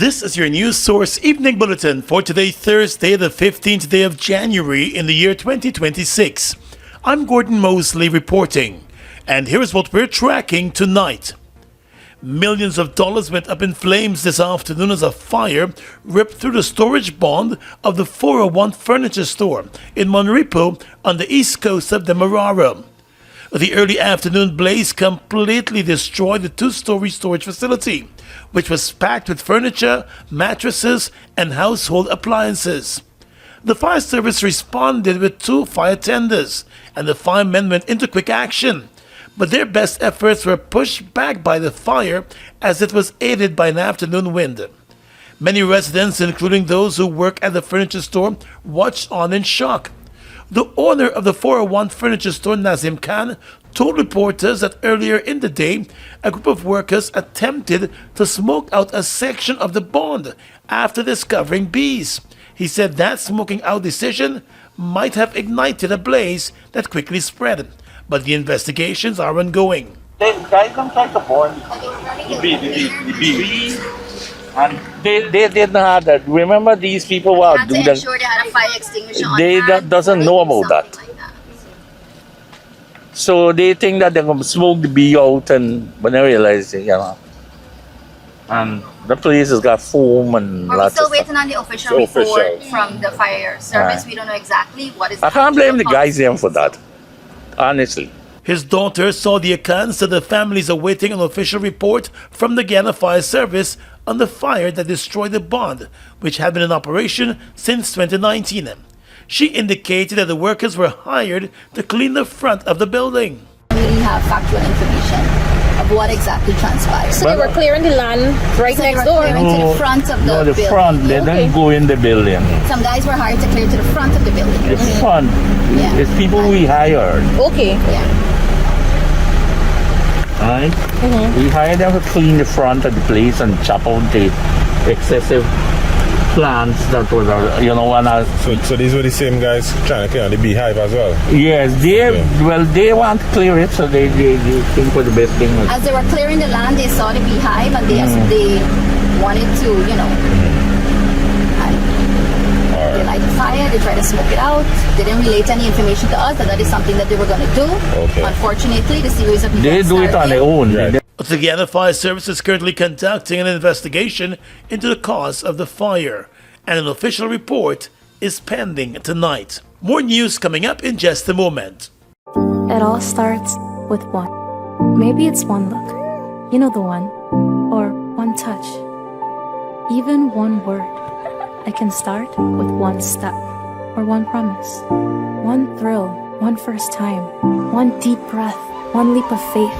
This is your news source evening bulletin for today, Thursday, the 15th day of January in the year 2026. I'm Gordon Mosley reporting, and here's what we're tracking tonight. Millions of dollars went up in flames this afternoon as a fire ripped through the storage bond of the 401 furniture store in Monrepo on the east coast of Demerara. The early afternoon blaze completely destroyed the two-story storage facility, which was packed with furniture, mattresses, and household appliances. The fire service responded with 2 fire tenders, and the firemen went into quick action. But their best efforts were pushed back by the fire as it was aided by an afternoon wind. Many residents, including those who work at the furniture store, watched on in shock. The owner of the 401 furniture store, Nazim Khan, told reporters that earlier in the day, a group of workers attempted to smoke out a section of the bond after discovering bees. He said that smoking out decision might have ignited a blaze that quickly spread, but the investigations are ongoing. Guys, don't try to burn the bee. And they didn't have that. Remember, these people were Had to doing that. ensure they had a fire extinguisher on They hand doesn't or know about that. something like that. So they think that they're going to smoke the bee out, and when they realize, and the place has got foam and We're lots still of stuff. waiting on the official report from the fire service. We don't know exactly what is I can't blame the actual guys cause. there for that, honestly. His daughter, Saudia Khan, said the family is awaiting an official report from the Guyana Fire Service on the fire that destroyed the bond, which had been in operation since 2019. She indicated that the workers were hired to clean the front of the building. We really have factual information of what exactly transpired. So they were clearing the land right So they next were door. clearing to the front of the No, the building. front, they Okay. don't go in the building. Some guys were hired to clear to the front of the building. The front, Yeah. it's people we hired, Okay. Yeah. right? We hired them to clean the front of the place and chop out the excessive plants that was, So these were the same guys trying to clear the beehive as well? yes, they want to clear it, so they think for the best thing. As they were clearing the land, they saw the beehive and they wanted to, and they light the fire, they tried to smoke it out. They didn't relate any information to us that is something that they were going to do. Okay. Unfortunately, the series of They events do it on started. their own. Right. The Guyana Fire Service is currently conducting an investigation into the cause of the fire, and an official report is pending tonight. More news coming up in just a moment. It all starts with one. Maybe it's one look, you know the one, or one touch, even one word. It can start with one step, or one promise, one thrill, one first time, one deep breath, one leap of faith,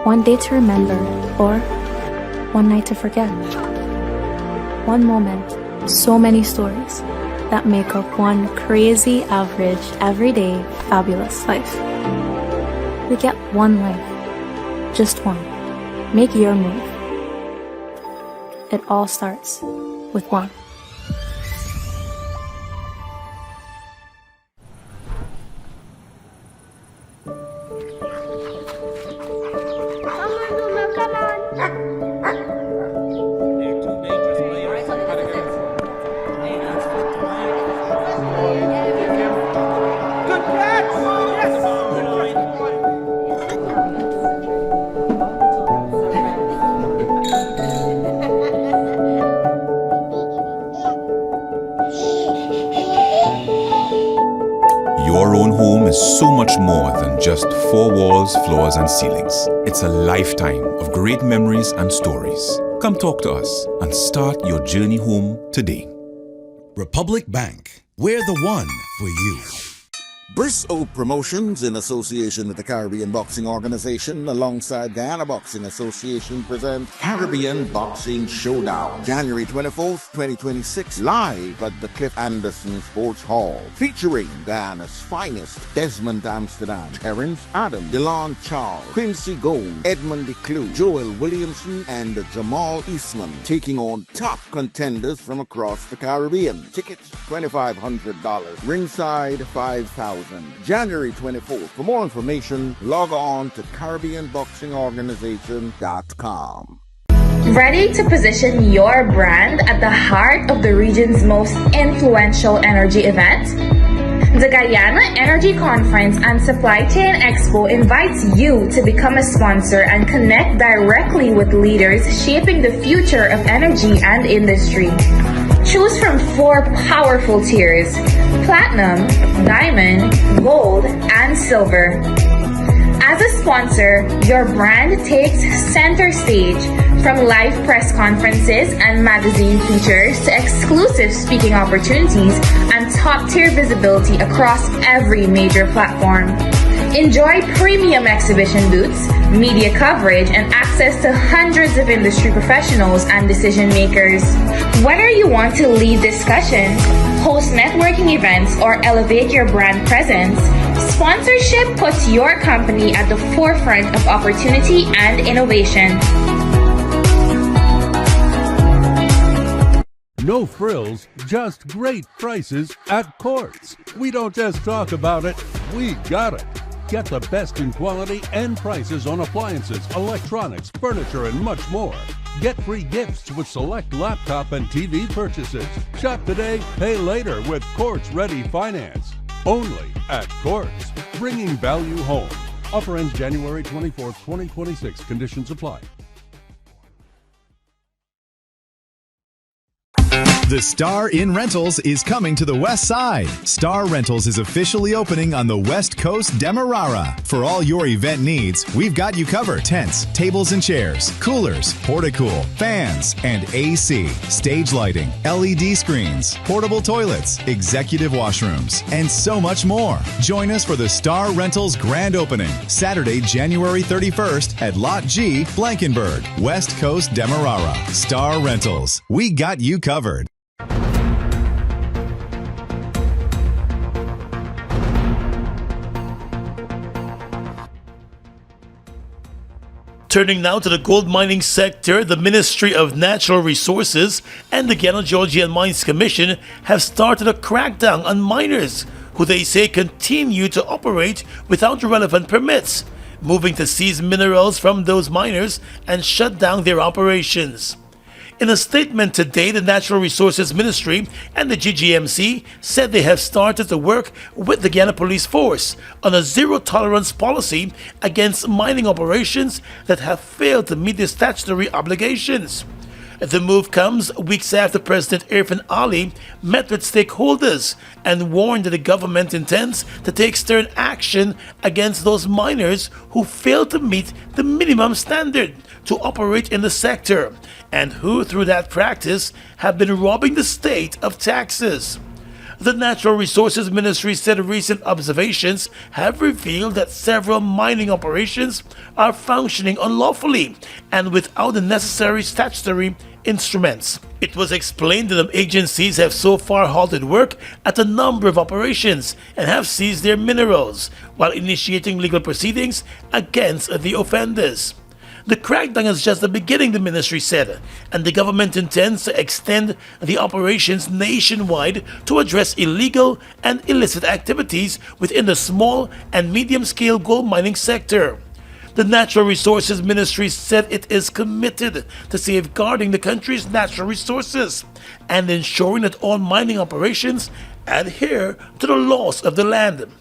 one day to remember, or one night to forget. One moment, so many stories that make up one crazy, average, everyday, fabulous life. We get one life, just one. Make your move. It all starts with one. Your own home is so much more than just 4 walls, floors, and ceilings. It's a lifetime of great memories and stories. Come talk to us and start your journey home today. Republic Bank, we're the one for you. Bristow Promotions, in association with the Caribbean Boxing Organization, alongside Guyana Boxing Association, present Caribbean Boxing Showdown, January 24th, 2026, live at the Cliff Anderson Sports Hall, featuring Guyana's finest: Desmond Amsterdam, Terrence Adam, Delon Charles, Quincy Gold, Edmund DeClue, Joel Williamson, and Jamal Eastman, taking on top contenders from across the Caribbean. Tickets $2,500, ringside $5,000. January 24th. For more information, log on to CaribbeanBoxingOrganization.com. Ready to position your brand at the heart of the region's most influential energy event? The Guyana Energy Conference and Supply Chain Expo invites you to become a sponsor and connect directly with leaders shaping the future of energy and industry. Choose from 4 powerful tiers: Platinum, Diamond, Gold, and Silver. As a sponsor, your brand takes center stage, from live press conferences and magazine features to exclusive speaking opportunities and top-tier visibility across every major platform. Enjoy premium exhibition booths, media coverage, and access to hundreds of industry professionals and decision makers. Whether you want to lead discussion, host networking events, or elevate your brand presence, sponsorship puts your company at the forefront of opportunity and innovation. No frills, just great prices at Courts. We don't just talk about it, we got it. Get the best in quality and prices on appliances, electronics, furniture, and much more. Get free gifts with select laptop and TV purchases. Shop today, pay later with Courts Ready Finance. Only at Courts, bringing value home. Offer ends January 24th, 2026. Conditions apply. The Star in Rentals is coming to the West Side. Star Rentals is officially opening on the West Coast Demerara. For all your event needs, we've got you covered. Tents, tables and chairs, coolers, portacool, fans, and AC, stage lighting, LED screens, portable toilets, executive washrooms, and so much more. Join us for the Star Rentals grand opening, Saturday, January 31st at Lot G, Blankenburg, West Coast Demerara. Star Rentals, we got you covered. Turning now to the gold mining sector, the Ministry of Natural Resources and the Guyana Georgian Mines Commission have started a crackdown on miners who they say continue to operate without relevant permits, moving to seize minerals from those miners and shut down their operations. In a statement today, the Natural Resources Ministry and the GGMC said they have started to work with the Guyana Police Force on a zero-tolerance policy against mining operations that have failed to meet their statutory obligations. The move comes weeks after President Irfan Ali met with stakeholders and warned that the government intends to take stern action against those miners who fail to meet the minimum standard to operate in the sector and who, through that practice, have been robbing the state of taxes. The Natural Resources Ministry said recent observations have revealed that several mining operations are functioning unlawfully and without the necessary statutory instruments. It was explained that the agencies have so far halted work at a number of operations and have seized their minerals, while initiating legal proceedings against the offenders. The crackdown is just the beginning, the ministry said, and the government intends to extend the operations nationwide to address illegal and illicit activities within the small and medium-scale gold mining sector. The Natural Resources Ministry said it is committed to safeguarding the country's natural resources and ensuring that all mining operations adhere to the laws of the land.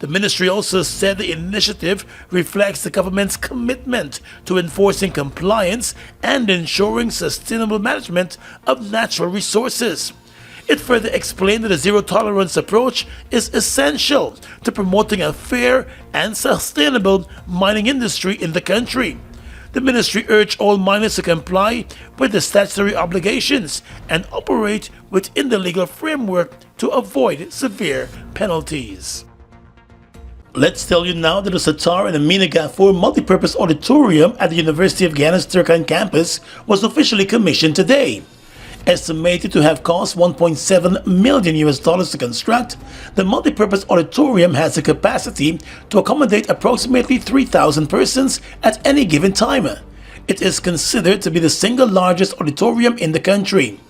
The ministry also said the initiative reflects the government's commitment to enforcing compliance and ensuring sustainable management of natural resources. It further explained that a zero-tolerance approach is essential to promoting a fair and sustainable mining industry in the country. The ministry urged all miners to comply with the statutory obligations and operate within the legal framework to avoid severe penalties. Let's tell you now that the Satar and Amina Gafoor multipurpose auditorium at the University of Guyana's Turkan campus was officially commissioned today. Estimated to have cost $1.7 million to construct, the multipurpose auditorium has the capacity to accommodate approximately 3,000 persons at any given time. It is considered to be the single largest auditorium in the country.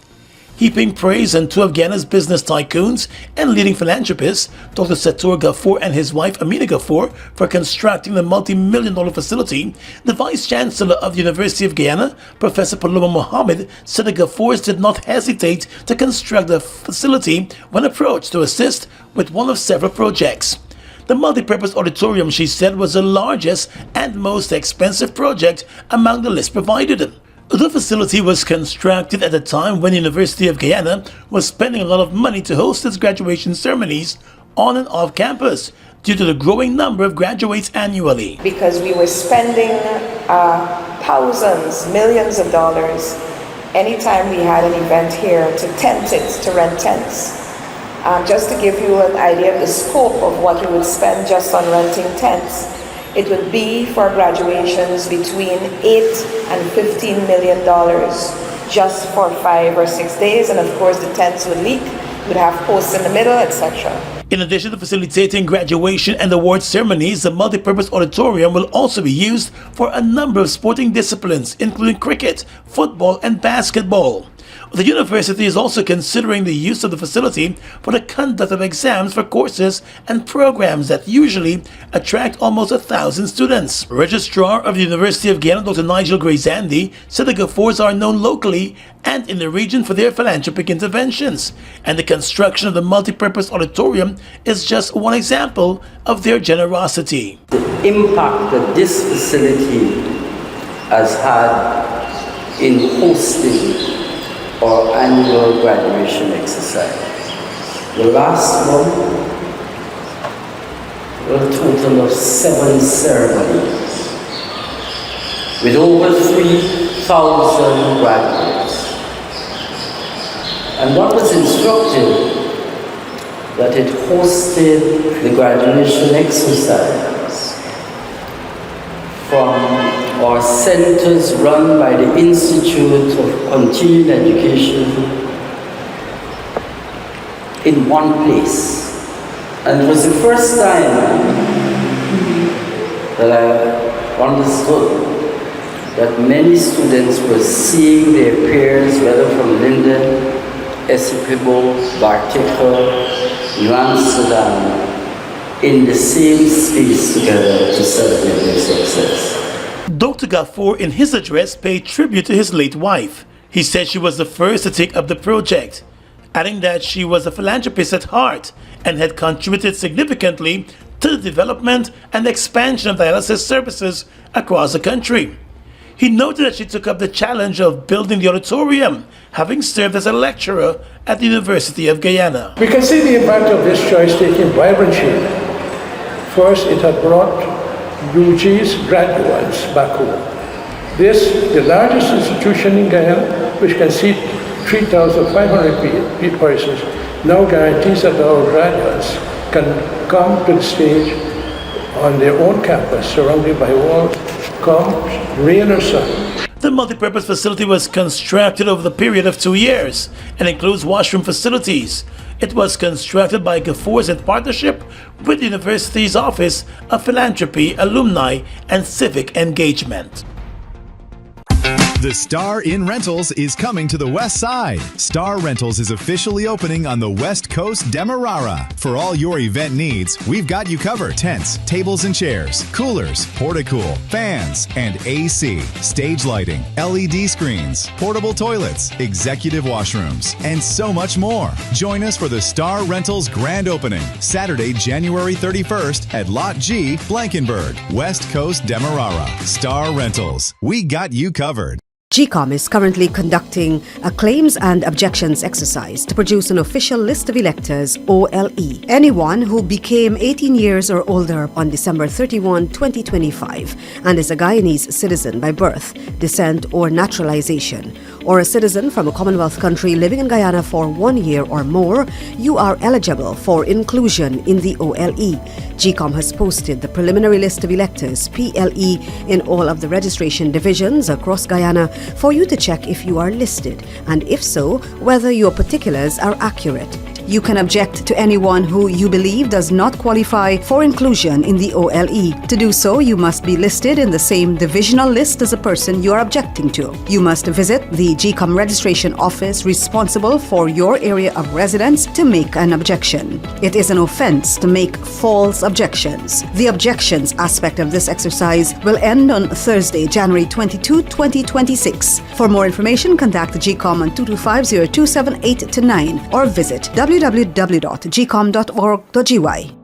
heaping praise on two of Guyana's business tycoons and leading philanthropists, Dr. Setor Gafoor and his wife Amina Gafoor, for constructing the multi-million-dollar facility. The Vice Chancellor of the University of Guyana, Professor Paloma Mohammed, said the Gafoors did not hesitate to construct the facility when approached to assist with one of several projects. The multi-purpose auditorium, she said, was the largest and most expensive project among the list provided. The facility was constructed at a time when the University of Guyana was spending a lot of money to host its graduation ceremonies on and off campus due to the growing number of graduates annually. Because we were spending thousands, millions of dollars anytime we had an event here to tent it, to rent tents. Just to give you an idea of the scope of what we would spend just on renting tents, it would be for graduations between $8 and $15 million just for 5 or 6 days, and of course the tents would leak, would have posts in the middle, etc. In addition to facilitating graduation and award ceremonies, the multi-purpose auditorium will also be used for a number of sporting disciplines, including cricket, football, and basketball. The university is also considering the use of the facility for the conduct of exams for courses and programs that usually attract almost 1,000 students. Registrar of the University of Guyana, Dr. Nigel Gray-Zandy, said the Gafoors are known locally and in the region for their philanthropic interventions, and the construction of the multi-purpose auditorium is just one example of their generosity. The impact that this facility has had in hosting our annual graduation exercise. The last one, a total of 7 ceremonies with over 3,000 graduates. And what was instructive, that it hosted the graduation exercise from our centers run by the Institute of Continuing Education in one place. And it was the first time that I understood that many students were seeing their peers, whether from Linden, Essequibo, Bartica, New Amsterdam, in the same space together to celebrate their success. Dr. Gafoor, in his address, paid tribute to his late wife. He said she was the first to take up the project, adding that she was a philanthropist at heart and had contributed significantly to the development and expansion of dialysis services across the country. He noted that she took up the challenge of building the auditorium, having served as a lecturer at the University of Guyana. We can see the impact of this choice taking vibrant shape. First, it had brought UG's graduates back home. This, the largest institution in Guyana, which can seat 3,500 persons, now guarantees that our graduates can come to the stage on their own campus, surrounded by walls, come rain or sun. The multipurpose facility was constructed over the period of 2 years and includes washroom facilities. It was constructed by Gafoors in partnership with the university's Office of Philanthropy, Alumni, and Civic Engagement. The Star Inn Rentals is coming to the West Side. Star Rentals is officially opening on the West Coast, Demerara. For all your event needs, we've got you covered. Tents, tables and chairs, coolers, porta-cool, fans, and AC, stage lighting, LED screens, portable toilets, executive washrooms, and so much more. Join us for the Star Rentals grand opening, Saturday, January 31st at Lot G, Blankenburg, West Coast, Demerara. Star Rentals, we got you covered. GCOM is currently conducting a claims and objections exercise to produce an official list of electors, OLE. Anyone who became 18 years or older on December 31, 2025 and is a Guyanese citizen by birth, descent, or naturalization, or a citizen from a Commonwealth country living in Guyana for 1 year or more, you are eligible for inclusion in the OLE. GCOM has posted the preliminary list of electors, PLE, in all of the registration divisions across Guyana for you to check if you are listed, and if so, whether your particulars are accurate. You can object to anyone who you believe does not qualify for inclusion in the OLE. To do so, you must be listed in the same divisional list as the person you are objecting to. You must visit the GCOM registration office responsible for your area of residence to make an objection. It is an offense to make false objections. The objections aspect of this exercise will end on Thursday, January 22, 2026. For more information, contact the GCOM on 225-0278-9 or visit www.gcom.org.gy.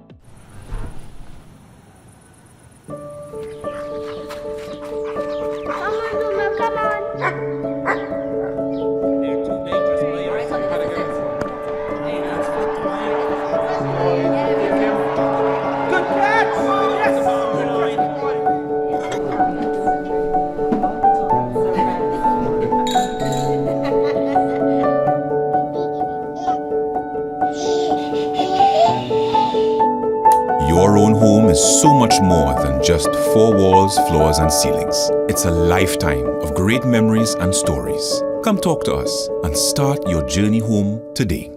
Your own home is so much more than just four walls, floors, and ceilings. It's a lifetime of great memories and stories. Come talk to us and start your journey home today.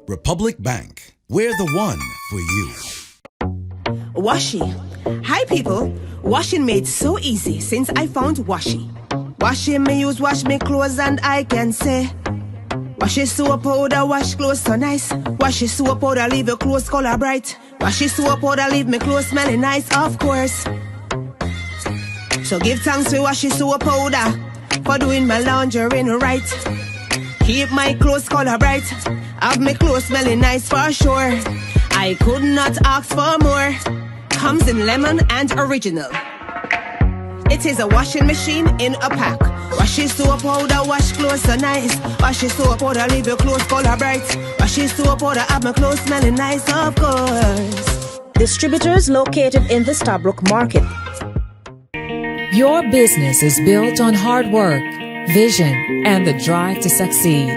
Republic Bank. We're the one for you. Washi. Hi people. Washing made so easy since I found Washi. Washing me use wash me clothes and I can say wash it soap powder, wash clothes so nice. Wash it soap powder, leave your clothes color bright. Wash it soap powder, leave me clothes smelling nice, of course. So give thanks to wash it soap powder for doing my laundry right. Keep my clothes color bright, have my clothes smelling nice for sure. I could not ask for more. Comes in lemon and original. It is a washing machine in a pack. Wash it soap powder, wash clothes so nice. Wash it soap powder, leave your clothes color bright. Wash it soap powder, have my clothes smelling nice, of course. Distributors located in the Stabrook Market. Your business is built on hard work, vision, and the drive to succeed.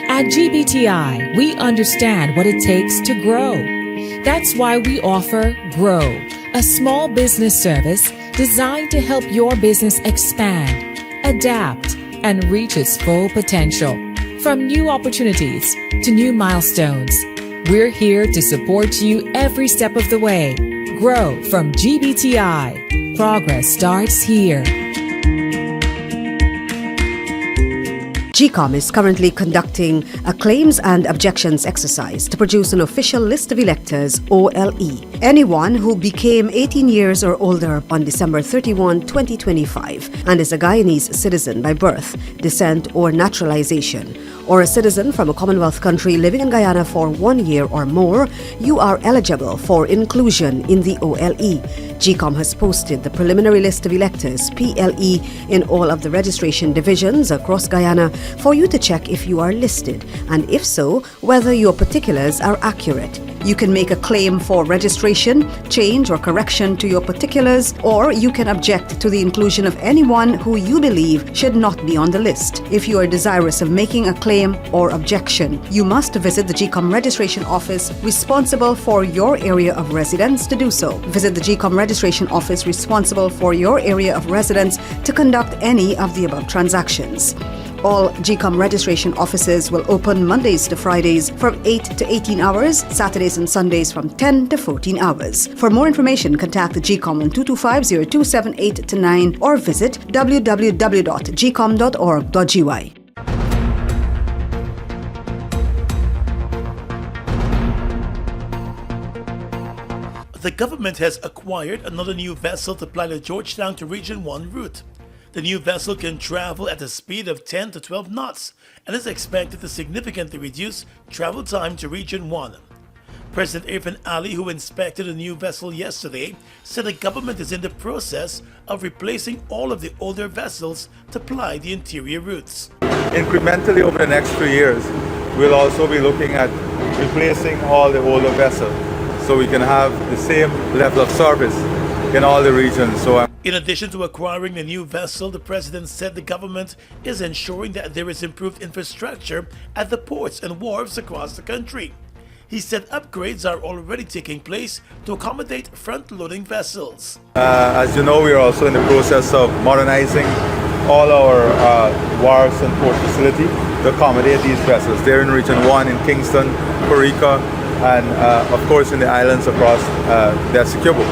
At GBTI, we understand what it takes to grow. That's why we offer Grow, a small business service designed to help your business expand, adapt, and reach its full potential. From new opportunities to new milestones, we're here to support you every step of the way. Grow from GBTI. Progress starts here. GCOM is currently conducting a claims and objections exercise to produce an official list of electors, OLE. Anyone who became 18 years or older on December 31, 2025 and is a Guyanese citizen by birth, descent, or naturalization, or a citizen from a Commonwealth country living in Guyana for 1 year or more, you are eligible for inclusion in the OLE. GCOM has posted the preliminary list of electors, PLE, in all of the registration divisions across Guyana for you to check if you are listed, and if so, whether your particulars are accurate. You can make a claim for registration, change or correction to your particulars, or you can object to the inclusion of anyone who you believe should not be on the list. If you are desirous of making a claim or objection, you must visit the GCOM registration office responsible for your area of residence to do so. Visit the GCOM registration office responsible for your area of residence to conduct any of the above transactions. All GCOM registration offices will open Mondays to Fridays from 8 to 18 hours, Saturdays and Sundays from 10 to 14 hours. For more information, contact the GCOM on 225-0278-9 or visit www.gcom.org.gy. The government has acquired another new vessel to ply the Georgetown to Region 1 route. The new vessel can travel at a speed of 10 to 12 knots and is expected to significantly reduce travel time to Region 1. President Irfan Ali, who inspected the new vessel yesterday, said the government is in the process of replacing all of the older vessels to ply the interior routes. Incrementally over the next 2 years, we'll also be looking at replacing all the older vessels so we can have the same level of service in all the regions. In addition to acquiring the new vessel, the president said the government is ensuring that there is improved infrastructure at the ports and wharves across the country. He said upgrades are already taking place to accommodate front-loading vessels. As you know, we are also in the process of modernizing all our wharves and port facility. to accommodate these vessels. They're in Region 1 in Kingston, Corica, and of course in the islands across the Essequibo.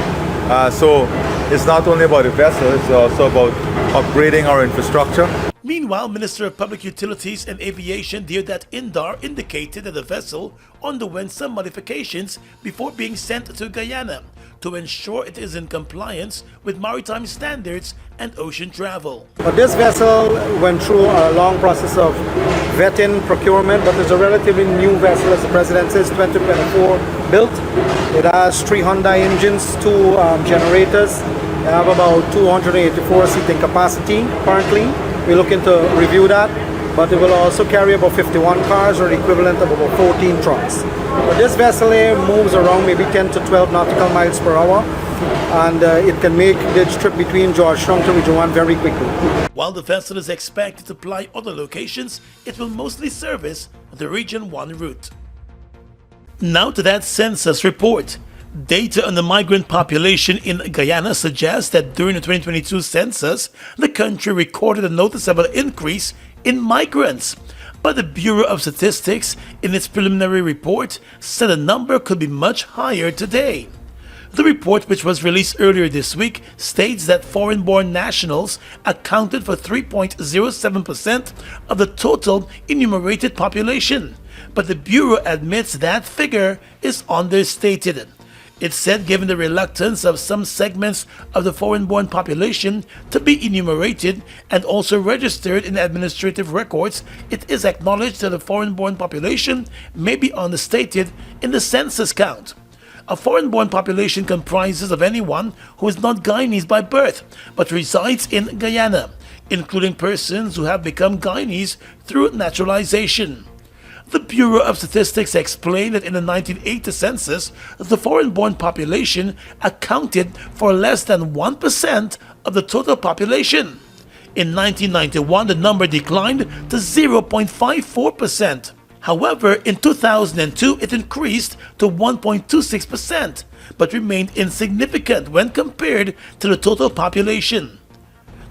So it's not only about the vessel, it's also about upgrading our infrastructure. Meanwhile, Minister of Public Utilities and Aviation Deodat Indar indicated that the vessel underwent some modifications before being sent to Guyana to ensure it is in compliance with maritime standards and ocean travel. But this vessel went through a long process of vetting, procurement, but it's a relatively new vessel, as the President says, 2024 built. It has 3 Hyundai engines, 2 generators. They have about 284 seating capacity currently. We're looking to review that, but it will also carry about 51 cars, or the equivalent of about 14 trucks. But this vessel here moves around maybe 10 to 12 nautical miles per hour, and it can make this trip between Georgetown to Region 1 very quickly. While the vessel is expected to ply other locations, it will mostly service the Region 1 route. Now to that census report. Data on the migrant population in Guyana suggests that during the 2022 census, the country recorded a noticeable increase in migrants. But the Bureau of Statistics, in its preliminary report, said the number could be much higher today. The report, which was released earlier this week, states that foreign-born nationals accounted for 3.07% of the total enumerated population. But the Bureau admits that figure is understated. It said given the reluctance of some segments of the foreign-born population to be enumerated and also registered in administrative records, it is acknowledged that the foreign-born population may be understated in the census count. A foreign-born population comprises of anyone who is not Guyanese by birth but resides in Guyana, including persons who have become Guyanese through naturalization. The Bureau of Statistics explained that in the 1980 census, the foreign-born population accounted for less than 1% of the total population. In 1991, the number declined to 0.54%. However, in 2002, it increased to 1.26%, but remained insignificant when compared to the total population.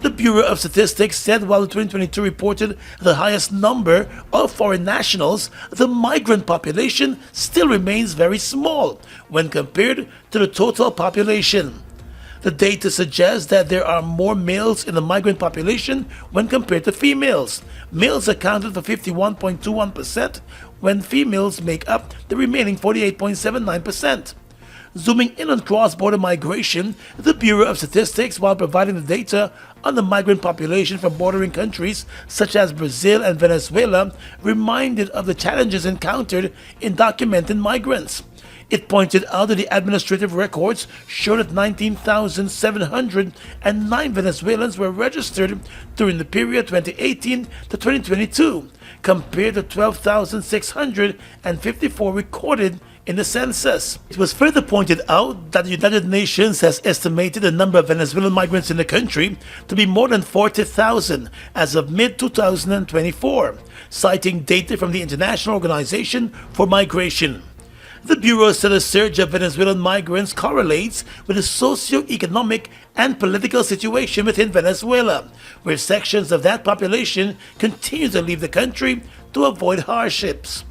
The Bureau of Statistics said while the 2022 reported the highest number of foreign nationals, the migrant population still remains very small when compared to the total population. The data suggests that there are more males in the migrant population when compared to females. Males accounted for 51.21%, when females make up the remaining 48.79%. Zooming in on cross-border migration, the Bureau of Statistics, while providing the data on the migrant population from bordering countries such as Brazil and Venezuela, reminded of the challenges encountered in documenting migrants. It pointed out that the administrative records showed that 19,709 Venezuelans were registered during the period 2018 to 2022, compared to 12,654 recorded in the census. It was further pointed out that the United Nations has estimated the number of Venezuelan migrants in the country to be more than 40,000 as of mid-2024, citing data from the International Organization for Migration. The Bureau said a surge of Venezuelan migrants correlates with the socio-economic and political situation within Venezuela, where sections of that population continue to leave the country to avoid hardships.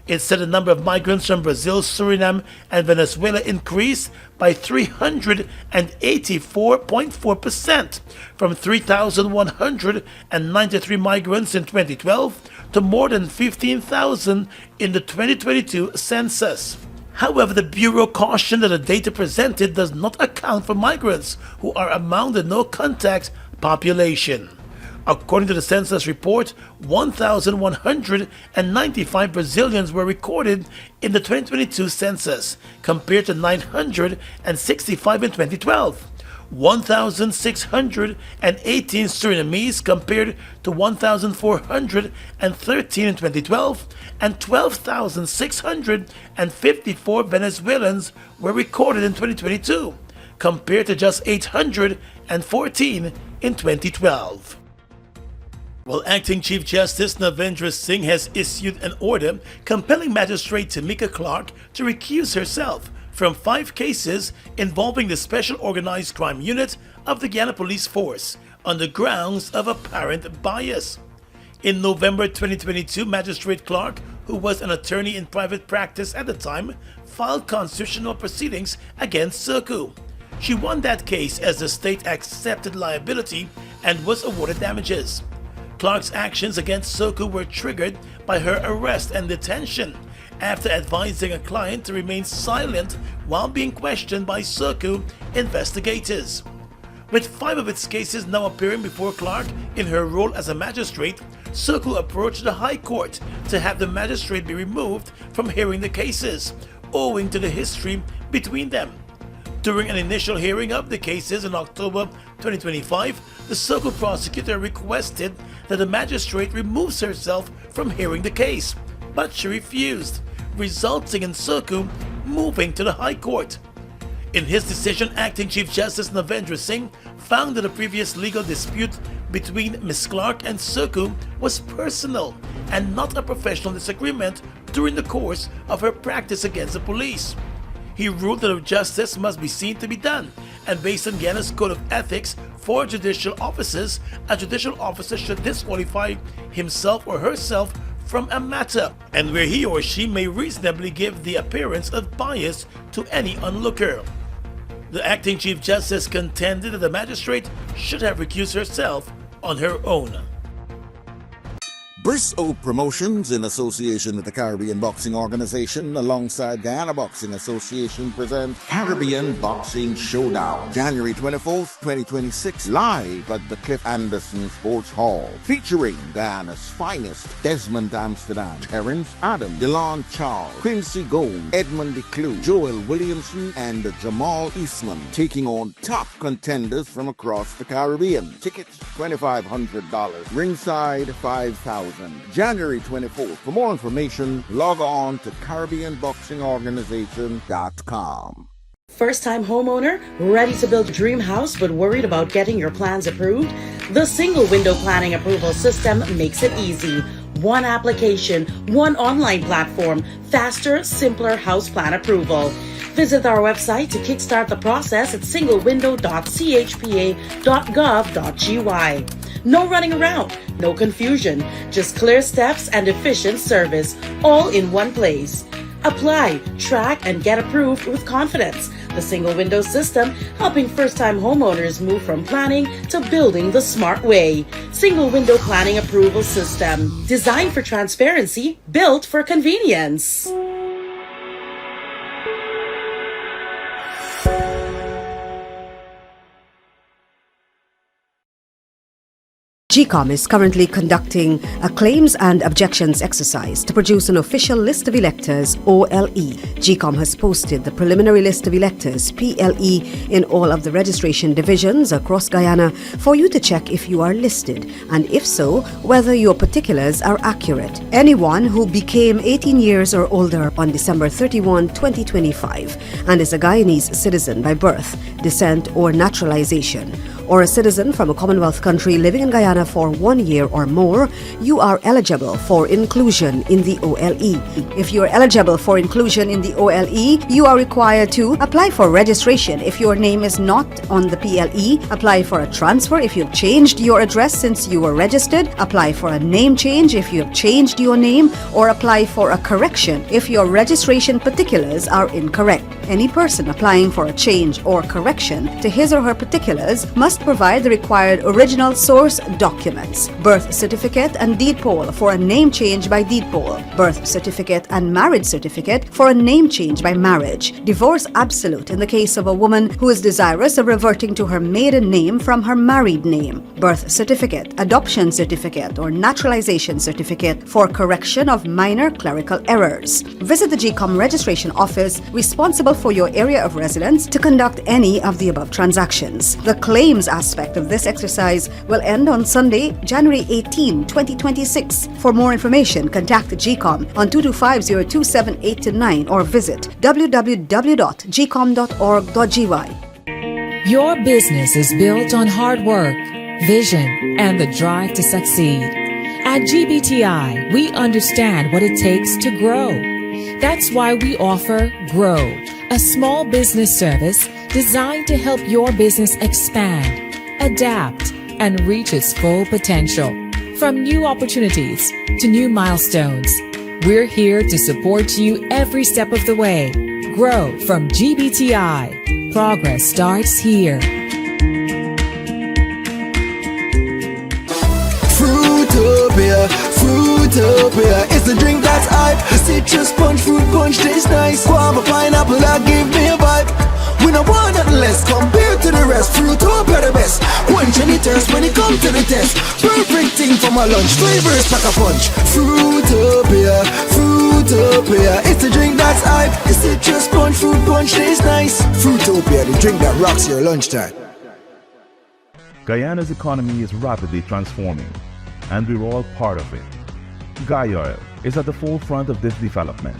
It said the number of migrants from Brazil, Suriname, and Venezuela increased by 384.4%, from 3,193 migrants in 2012 to more than 15,000 in the 2022 census. However, the Bureau cautioned that the data presented does not account for migrants who are among the no-contact population. According to the census report, 1,195 Brazilians were recorded in the 2022 census, compared to 965 in 2012. 1,618 Surinamese compared to 1,413 in 2012, and 12,654 Venezuelans were recorded in 2022, compared to just 814 in 2012. Well, Acting Chief Justice Navendra Singh has issued an order compelling Magistrate Tamika Clark to recuse herself from 5 cases involving the Special Organized Crime Unit of the Guyana Police Force on the grounds of apparent bias. In November 2022, Magistrate Clark, who was an attorney in private practice at the time, filed constitutional proceedings against Serku. She won that case as the state accepted liability and was awarded damages. Clark's actions against Serku were triggered by her arrest and detention after advising a client to remain silent while being questioned by Serku investigators. With 5 of its cases now appearing before Clark in her role as a magistrate, Serku approached the High Court to have the magistrate be removed from hearing the cases, owing to the history between them. During an initial hearing of the cases in October 2025, the Serku prosecutor requested that the magistrate removes herself from hearing the case, but she refused, resulting in Serku moving to the High Court. In his decision, Acting Chief Justice Navendra Singh found that the previous legal dispute between Ms. Clark and Serku was personal and not a professional disagreement during the course of her practice against the police. He ruled that justice must be seen to be done, and based on Guyana's Code of Ethics for judicial officers, a judicial officer should disqualify himself or herself from a matter, and where he or she may reasonably give the appearance of bias to any onlooker. The Acting Chief Justice contended that the magistrate should have recused herself on her own. Bristow Promotions, in association with the Caribbean Boxing Organization, alongside Guyana Boxing Association, present Caribbean Boxing Showdown, January 24th, 2026, live at the Cliff Anderson Sports Hall, featuring Guyana's finest: Desmond Amsterdam, Terrence Adam, Delon Charles, Quincy Gold, Edmund DeClue, Joel Williamson, and Jamal Eastman, taking on top contenders from across the Caribbean. Tickets $2,500, ringside $5,000. January 24th. For more information, log on to CaribbeanBoxingOrganization.com. First-time homeowner, ready to build a dream house but worried about getting your plans approved? The Single Window Planning Approval System makes it easy. One application, one online platform, faster, simpler house plan approval. Visit our website to kickstart the process at singlewindow.chpa.gov.gy. No running around, no confusion, just clear steps and efficient service, all in one place. Apply, track, and get approved with confidence. The Single Window System, helping first-time homeowners move from planning to building the smart way. Single Window Planning Approval System, designed for transparency, built for convenience. GCOM is currently conducting a claims and objections exercise to produce an official list of electors, OLE. GCOM has posted the preliminary list of electors, PLE, in all of the registration divisions across Guyana for you to check if you are listed, and if so, whether your particulars are accurate. Anyone who became 18 years or older on December 31, 2025, and is a Guyanese citizen by birth, descent, or naturalization, or a citizen from a Commonwealth country living in Guyana for 1 year or more, you are eligible for inclusion in the OLE. If you are eligible for inclusion in the OLE, you are required to apply for registration if your name is not on the PLE, apply for a transfer if you've changed your address since you were registered, apply for a name change if you have changed your name, or apply for a correction if your registration particulars are incorrect. Any person applying for a change or correction to his or her particulars must provide the required original source documents: birth certificate and deed poll for a name change by deed poll, birth certificate and marriage certificate for a name change by marriage, divorce absolute in the case of a woman who is desirous of reverting to her maiden name from her married name, birth certificate, adoption certificate, or naturalization certificate for correction of minor clerical errors. Visit the GCOM registration office responsible for your area of residence to conduct any of the above transactions. The claims aspect of this exercise will end on Sunday, January 18, 2026. For more information, contact GCOM on 225-027-8-9 or visit www.gcom.org.gy. Your business is built on hard work, vision, and the drive to succeed. At GBTI, we understand what it takes to grow. That's why we offer Grow, a small business service designed to help your business expand, adapt, and reach its full potential. From new opportunities to new milestones, we're here to support you every step of the way. Grow from GBTI. Progress starts here. Fruitopia, Fruitopia, it's the drink that's hype. The citrus punch, fruit punch tastes nice. Guava, pineapple, that give me a vibe. We no want nothing less compared to the rest. Fruitopia the best. Quench any thirst when it comes to the test. Perfect thing for my lunch. Flavors pack a punch. Fruitopia, Fruitopia, it's the drink that's hype. The citrus punch, fruit punch tastes nice. Fruitopia, the drink that rocks your lunchtime. Guyana's economy is rapidly transforming, and we're all part of it. Guyana is at the forefront of this development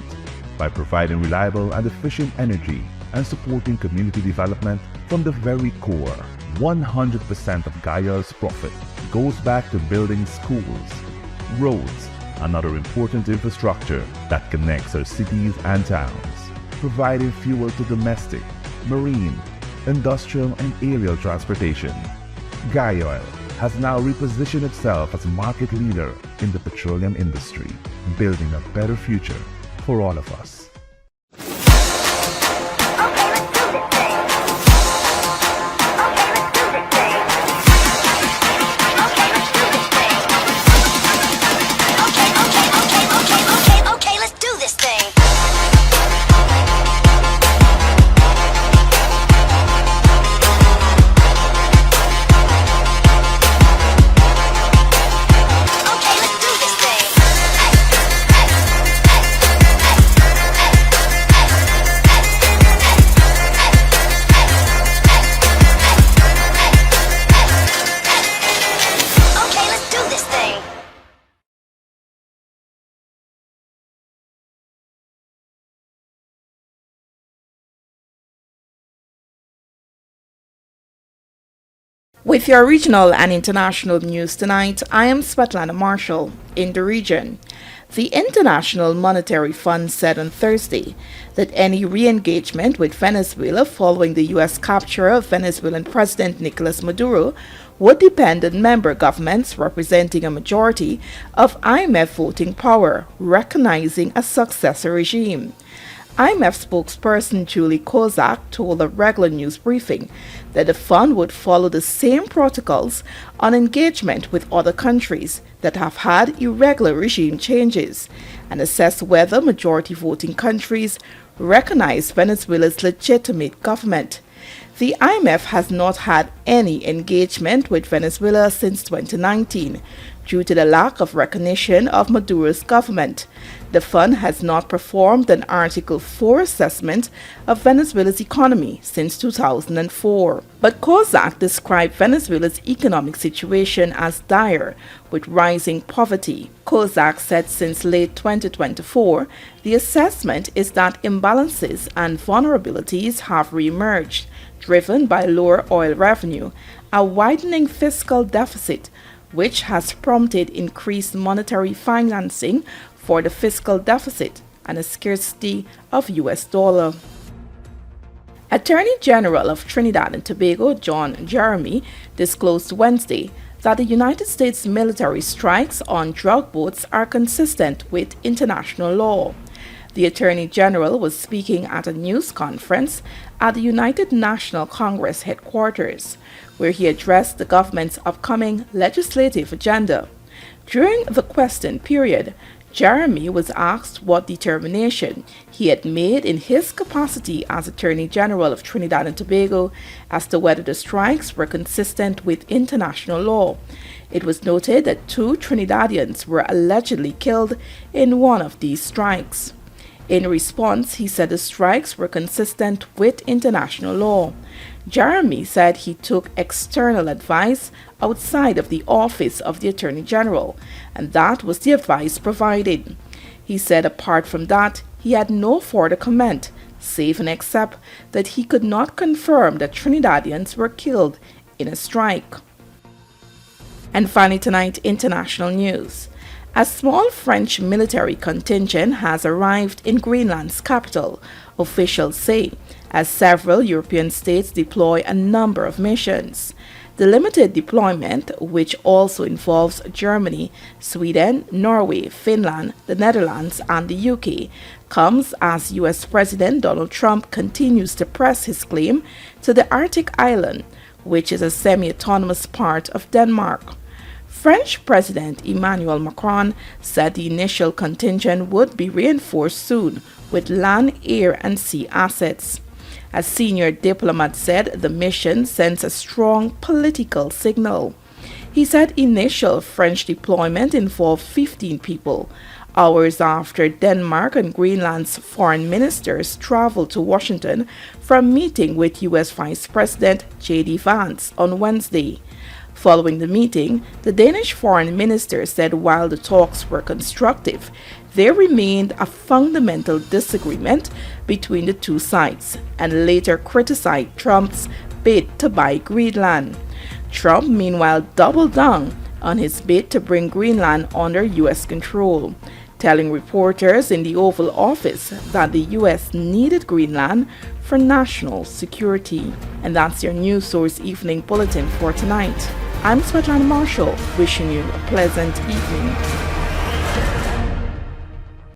by providing reliable and efficient energy and supporting community development from the very core. 100% of Guyana's profit goes back to building schools, roads, and other important infrastructure that connects our cities and towns, providing fuel to domestic, marine, industrial, and aerial transportation. Guyana has now repositioned itself as a market leader in the petroleum industry, building a better future for all of us. With your regional and international news tonight, I am Svetlana Marshall in the region. The International Monetary Fund said on Thursday that any re-engagement with Venezuela following the U.S. capture of Venezuelan President Nicolas Maduro would depend on member governments representing a majority of IMF voting power recognizing a successor regime. IMF spokesperson Julie Kozak told a regular news briefing that the fund would follow the same protocols on engagement with other countries that have had irregular regime changes and assess whether majority voting countries recognize Venezuela's legitimate government. The IMF has not had any engagement with Venezuela since 2019 due to the lack of recognition of Maduro's government. The fund has not performed an Article 4 assessment of Venezuela's economy since 2004. But Kozak described Venezuela's economic situation as dire, with rising poverty. Kozak said since late 2024, the assessment is that imbalances and vulnerabilities have re-emerged, driven by lower oil revenue, a widening fiscal deficit, which has prompted increased monetary financing for the fiscal deficit and a scarcity of US dollar. Attorney General of Trinidad and Tobago John Jeremy disclosed Wednesday that the United States military strikes on drug boats are consistent with international law. The Attorney General was speaking at a news conference at the United National Congress headquarters, where he addressed the government's upcoming legislative agenda. During the question period, Jeremy was asked what determination he had made in his capacity as Attorney General of Trinidad and Tobago as to whether the strikes were consistent with international law. It was noted that 2 Trinidadians were allegedly killed in one of these strikes. In response, he said the strikes were consistent with international law. Jeremy said he took external advice outside of the office of the Attorney General, and that was the advice provided. He said apart from that, he had no further comment, save and except that he could not confirm that Trinidadians were killed in a strike. And finally tonight, international news. A small French military contingent has arrived in Greenland's capital, officials say, as several European states deploy a number of missions. The limited deployment, which also involves Germany, Sweden, Norway, Finland, the Netherlands, and the UK, comes as US President Donald Trump continues to press his claim to the Arctic island, which is a semi-autonomous part of Denmark. French President Emmanuel Macron said the initial contingent would be reinforced soon with land, air, and sea assets. A senior diplomat said the mission sends a strong political signal. He said initial French deployment involved 15 people, hours after Denmark and Greenland's foreign ministers traveled to Washington for a meeting with U.S. Vice President J.D. Vance on Wednesday. Following the meeting, the Danish foreign minister said while the talks were constructive, there remained a fundamental disagreement between the two sides and later criticized Trump's bid to buy Greenland. Trump, meanwhile, doubled down on his bid to bring Greenland under U.S. control, telling reporters in the Oval Office that the U.S. needed Greenland for national security. And that's your News Source Evening Bulletin for tonight. I'm Svetlana Marshall, wishing you a pleasant evening.